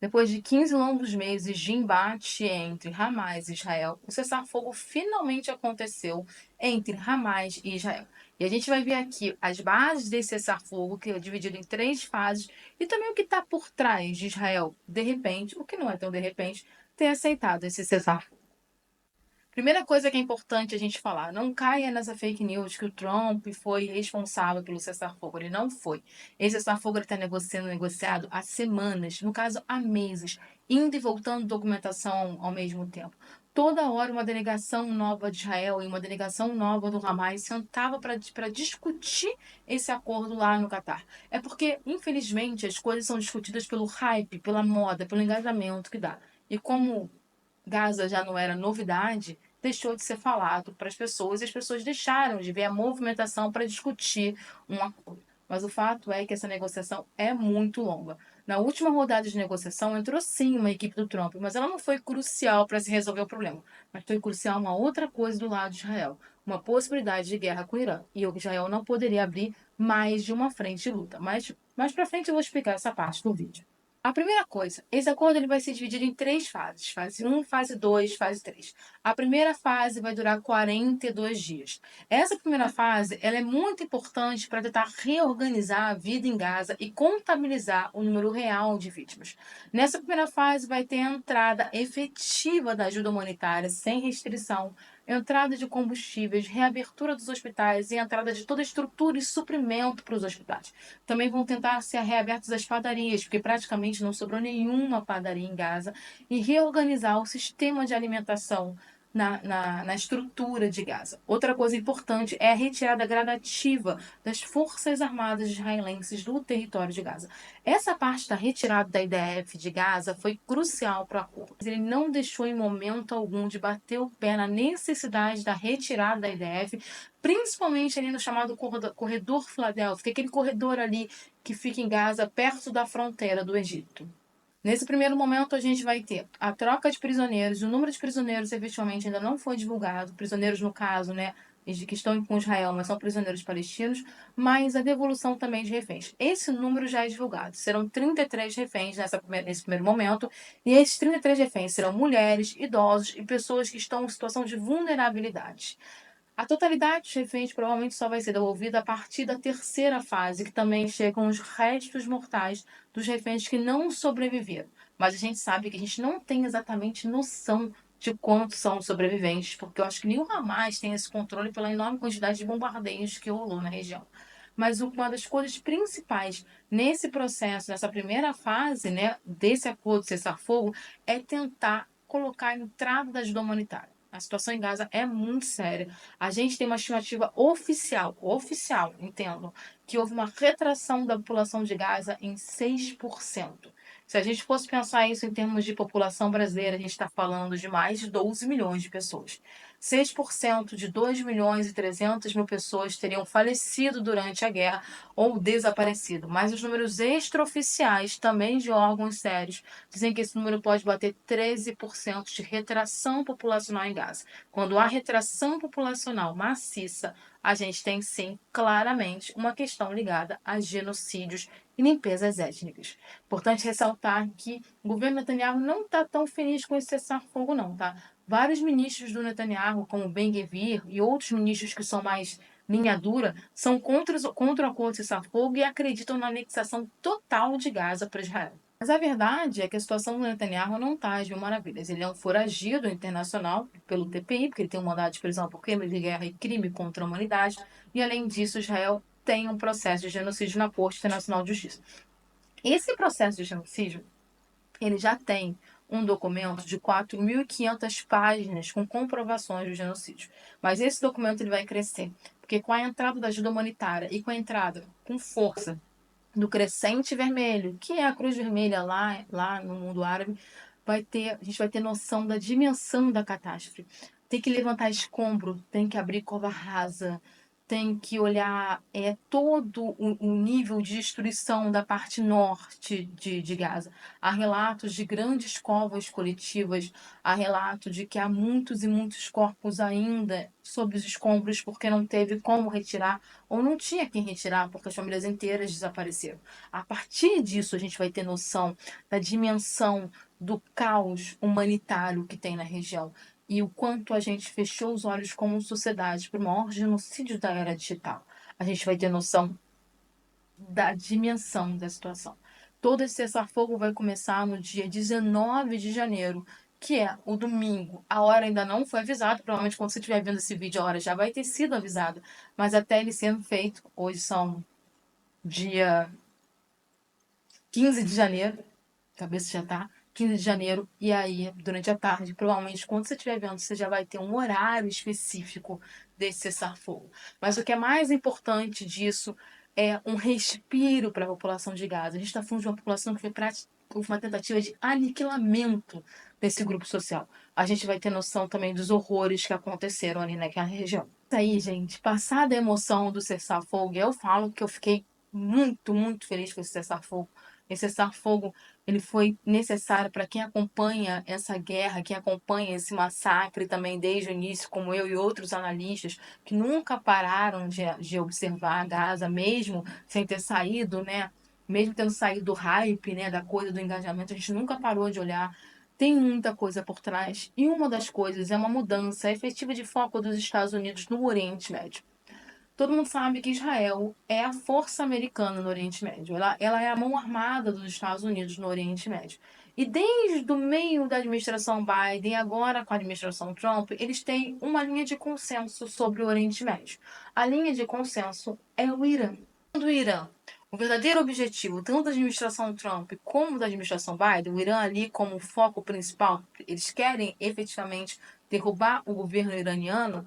Depois de 15 longos meses de embate entre Hamas e Israel, o cessar-fogo finalmente aconteceu entre Hamas e Israel. E a gente vai ver aqui as bases desse cessar-fogo, que é dividido em três fases, e também o que está por trás de Israel, de repente, o que não é tão de repente, ter aceitado esse cessar-fogo. Primeira coisa que é importante a gente falar, não caia nessa fake news que o Trump foi responsável pelo cessar-fogo. Ele não foi. Esse cessar-fogo está sendo negociado há semanas, no caso há meses, indo e voltando documentação ao mesmo tempo. Toda hora uma delegação nova de Israel e uma delegação nova do Hamas sentava para discutir esse acordo lá no Catar. É porque, infelizmente, as coisas são discutidas pelo hype, pela moda, pelo engajamento que dá. E como Gaza já não era novidade, deixou de ser falado para as pessoas e as pessoas deixaram de ver a movimentação para discutir um acordo. Mas o fato é que essa negociação é muito longa. Na última rodada de negociação entrou sim uma equipe do Trump, mas ela não foi crucial para se resolver o problema. Mas foi crucial uma outra coisa do lado de Israel, uma possibilidade de guerra com o Irã. E o Israel não poderia abrir mais de uma frente de luta. Mas mais para frente eu vou explicar essa parte do vídeo. A primeira coisa, esse acordo ele vai ser dividido em três fases: fase um, fase 2, fase 3. A primeira fase vai durar 42 dias. Essa primeira fase ela é muito importante para tentar reorganizar a vida em Gaza e contabilizar o número real de vítimas. Nessa primeira fase vai ter a entrada efetiva da ajuda humanitária sem restrição, entrada de combustíveis, reabertura dos hospitais e entrada de toda a estrutura e suprimento para os hospitais. Também vão tentar ser reabertas as padarias, porque praticamente não sobrou nenhuma padaria em Gaza, e reorganizar o sistema de alimentação na estrutura de Gaza. Outra coisa importante é a retirada gradativa das forças armadas israelenses do território de Gaza. Essa parte da retirada da IDF de Gaza foi crucial para o acordo. Ele não deixou em momento algum de bater o pé na necessidade da retirada da IDF, principalmente ali no chamado corredor Filadélfia, aquele corredor ali que fica em Gaza, perto da fronteira do Egito. Nesse primeiro momento, a gente vai ter a troca de prisioneiros. O número de prisioneiros efetivamente ainda não foi divulgado. Prisioneiros, no caso, né, que estão com Israel, mas são prisioneiros palestinos, mas a devolução também de reféns. Esse número já é divulgado. Serão 33 reféns nesse primeiro momento, e esses 33 reféns serão mulheres, idosos e pessoas que estão em situação de vulnerabilidade. A totalidade dos reféns provavelmente só vai ser devolvida a partir da terceira fase, que também chegam os restos mortais dos reféns que não sobreviveram. Mas a gente sabe que a gente não tem exatamente noção de quantos são os sobreviventes, porque eu acho que nem o Hamas tem esse controle pela enorme quantidade de bombardeios que rolou na região. Mas uma das coisas principais nesse processo, nessa primeira fase, né, desse acordo de cessar-fogo, é tentar colocar a entrada da ajuda humanitária. A situação em Gaza é muito séria. A gente tem uma estimativa oficial, entendo, que houve uma retração da população de Gaza em 6%. Se a gente fosse pensar isso em termos de população brasileira, a gente está falando de mais de 12 milhões de pessoas. 6% de 2 milhões e 300 mil pessoas teriam falecido durante a guerra ou desaparecido. Mas os números extraoficiais, também de órgãos sérios, dizem que esse número pode bater 13% de retração populacional em Gaza. Quando há retração populacional maciça, a gente tem sim, claramente, uma questão ligada a genocídios e limpezas étnicas. Importante ressaltar que o governo Netanyahu não está tão feliz com esse cessar-fogo, não, tá? Vários ministros do Netanyahu, como Ben-Gvir e outros ministros que são mais linha dura, são contra o acordo de cessar-fogo e acreditam na anexação total de Gaza para Israel. Mas a verdade é que a situação do Netanyahu não está às mil maravilhas. Ele é um foragido internacional pelo TPI, porque ele tem um mandado de prisão por crime de guerra e crime contra a humanidade. E, além disso, Israel tem um processo de genocídio na Corte Internacional de Justiça. Esse processo de genocídio, ele já tem um documento de 4.500 páginas com comprovações do genocídio. Mas esse documento ele vai crescer, porque com a entrada da ajuda humanitária e com a entrada com força do Crescente Vermelho, que é a Cruz Vermelha lá no mundo árabe, a gente vai ter noção da dimensão da catástrofe. Tem que levantar escombro, tem que abrir cova rasa, tem que olhar todo o nível de destruição da parte norte de Gaza. Há relatos de grandes covas coletivas, há relato de que há muitos e muitos corpos ainda sob os escombros porque não teve como retirar ou não tinha quem retirar porque as famílias inteiras desapareceram. A partir disso, a gente vai ter noção da dimensão do caos humanitário que tem na região e o quanto a gente fechou os olhos como sociedade para o maior genocídio da era digital. A gente vai ter noção da dimensão da situação. Todo esse cessar-fogo vai começar no dia 19 de janeiro, que é o domingo. A hora ainda não foi avisada, provavelmente quando você estiver vendo esse vídeo, a hora já vai ter sido avisada, mas até ele sendo feito, hoje são dia 15 de janeiro, a cabeça já tá, 15 de janeiro, e aí, durante a tarde, provavelmente, quando você estiver vendo, você já vai ter um horário específico desse cessar-fogo. Mas o que é mais importante disso é um respiro para a população de Gaza. A gente está falando de uma população que foi uma tentativa de aniquilamento desse grupo social. A gente vai ter noção também dos horrores que aconteceram ali naquela região. Isso aí, gente, passada a emoção do cessar-fogo, eu falo que eu fiquei muito, muito feliz com esse cessar-fogo. Esse cessar-fogo, ele foi necessário para quem acompanha essa guerra, quem acompanha esse massacre também desde o início, como eu e outros analistas, que nunca pararam de observar Gaza, mesmo sem ter saído, né? Mesmo tendo saído do hype, né? Da coisa do engajamento, a gente nunca parou de olhar. Tem muita coisa por trás. E uma das coisas é uma mudança efetiva de foco dos Estados Unidos no Oriente Médio. Todo mundo sabe que Israel é a força americana no Oriente Médio. Ela é a mão armada dos Estados Unidos no Oriente Médio. E desde o meio da administração Biden, agora com a administração Trump, eles têm uma linha de consenso sobre o Oriente Médio. A linha de consenso é o Irã. Do Irã, o verdadeiro objetivo, tanto da administração Trump como da administração Biden, o Irã ali como foco principal, eles querem efetivamente derrubar o governo iraniano,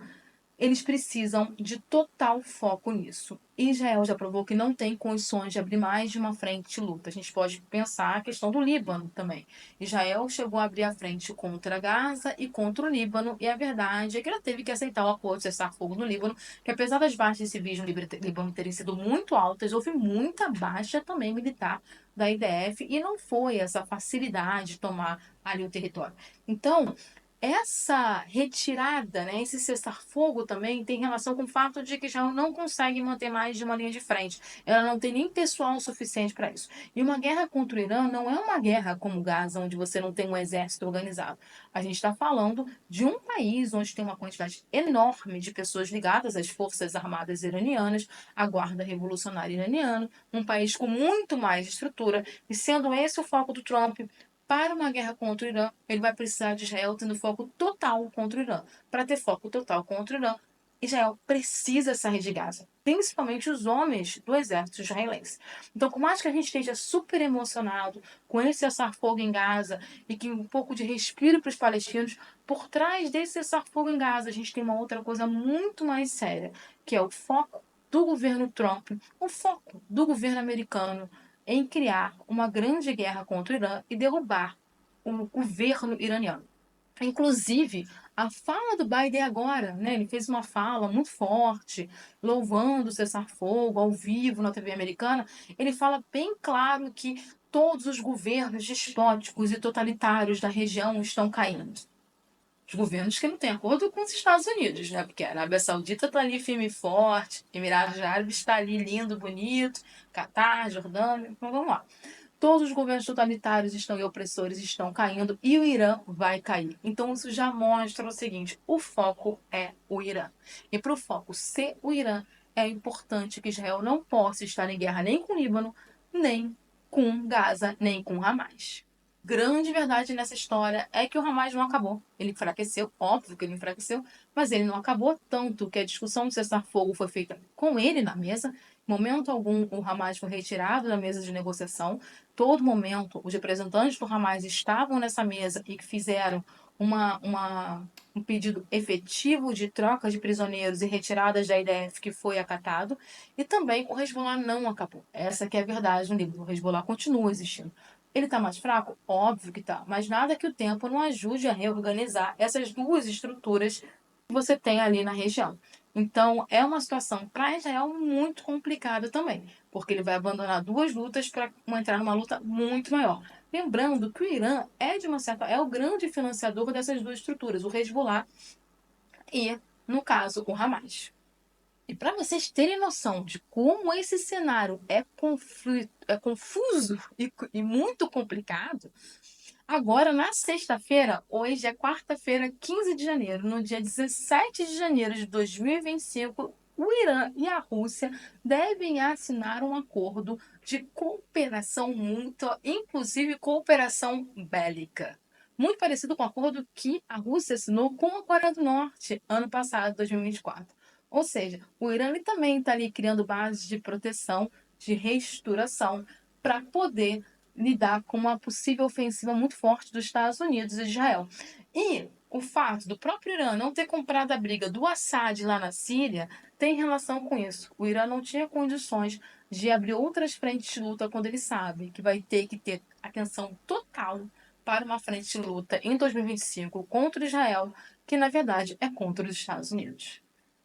eles precisam de total foco nisso. Israel já provou que não tem condições de abrir mais de uma frente de luta. A gente pode pensar a questão do Líbano também. Israel chegou a abrir a frente contra Gaza e contra o Líbano, e a verdade é que ela teve que aceitar o acordo de cessar-fogo no Líbano, que apesar das baixas civis no Líbano terem sido muito altas, houve muita baixa também militar da IDF, e não foi essa facilidade de tomar ali o território. Então, essa retirada, né, esse cessar-fogo também tem relação com o fato de que Israel não consegue manter mais de uma linha de frente. Ela não tem nem pessoal suficiente para isso. E uma guerra contra o Irã não é uma guerra como Gaza, onde você não tem um exército organizado. A gente está falando de um país onde tem uma quantidade enorme de pessoas ligadas às forças armadas iranianas, à Guarda Revolucionária Iraniana, um país com muito mais estrutura, e sendo esse o foco do Trump, para uma guerra contra o Irã, ele vai precisar de Israel tendo foco total contra o Irã. Para ter foco total contra o Irã, Israel precisa sair de Gaza, principalmente os homens do exército israelense. Então, por mais que a gente esteja super emocionado com esse cessar-fogo em Gaza e que um pouco de respiro para os palestinos, por trás desse cessar-fogo em Gaza, a gente tem uma outra coisa muito mais séria, que é o foco do governo Trump, o foco do governo americano em criar uma grande guerra contra o Irã e derrubar o governo iraniano. Inclusive, a fala do Biden agora, né? Ele fez uma fala muito forte, louvando o cessar-fogo ao vivo na TV americana. Ele fala bem claro que todos os governos despóticos e totalitários da região estão caindo. Os governos que não têm acordo com os Estados Unidos, né? Porque a Arábia Saudita está ali firme e forte, Emirados Árabes está ali lindo, bonito, Catar, Jordânia, então vamos lá. Todos os governos totalitários estão e opressores estão caindo e o Irã vai cair. Então isso já mostra o seguinte: o foco é o Irã. E para o foco ser o Irã, é importante que Israel não possa estar em guerra nem com o Líbano, nem com Gaza, nem com Hamas. Grande verdade nessa história é que o Hamas não acabou. Ele enfraqueceu, óbvio que ele enfraqueceu, mas ele não acabou tanto que a discussão de cessar-fogo foi feita com ele na mesa. Em momento algum, o Hamas foi retirado da mesa de negociação. Todo momento, os representantes do Hamas estavam nessa mesa e fizeram um pedido efetivo de troca de prisioneiros e retiradas da IDF que foi acatado. E também o Hezbollah não acabou. Essa que é a verdade no livro. O Hezbollah continua existindo. Ele está mais fraco? Óbvio que está. Mas nada que o tempo não ajude a reorganizar essas duas estruturas que você tem ali na região. Então, é uma situação para Israel muito complicada também, porque ele vai abandonar duas lutas para entrar numa luta muito maior. Lembrando que o Irã é, de uma certa, é o grande financiador dessas duas estruturas, o Hezbollah e, no caso, o Hamas. E para vocês terem noção de como esse cenário é confuso e muito complicado, agora na sexta-feira, hoje é quarta-feira, 15 de janeiro, no dia 17 de janeiro de 2025, o Irã e a Rússia devem assinar um acordo de cooperação mútua, inclusive cooperação bélica. Muito parecido com o acordo que a Rússia assinou com a Coreia do Norte ano passado, 2024. Ou seja, o Irã ele também está ali criando bases de proteção, de reestruturação, para poder lidar com uma possível ofensiva muito forte dos Estados Unidos e Israel. E o fato do próprio Irã não ter comprado a briga do Assad lá na Síria tem relação com isso. O Irã não tinha condições de abrir outras frentes de luta quando ele sabe que vai ter que ter atenção total para uma frente de luta em 2025 contra Israel, que na verdade é contra os Estados Unidos.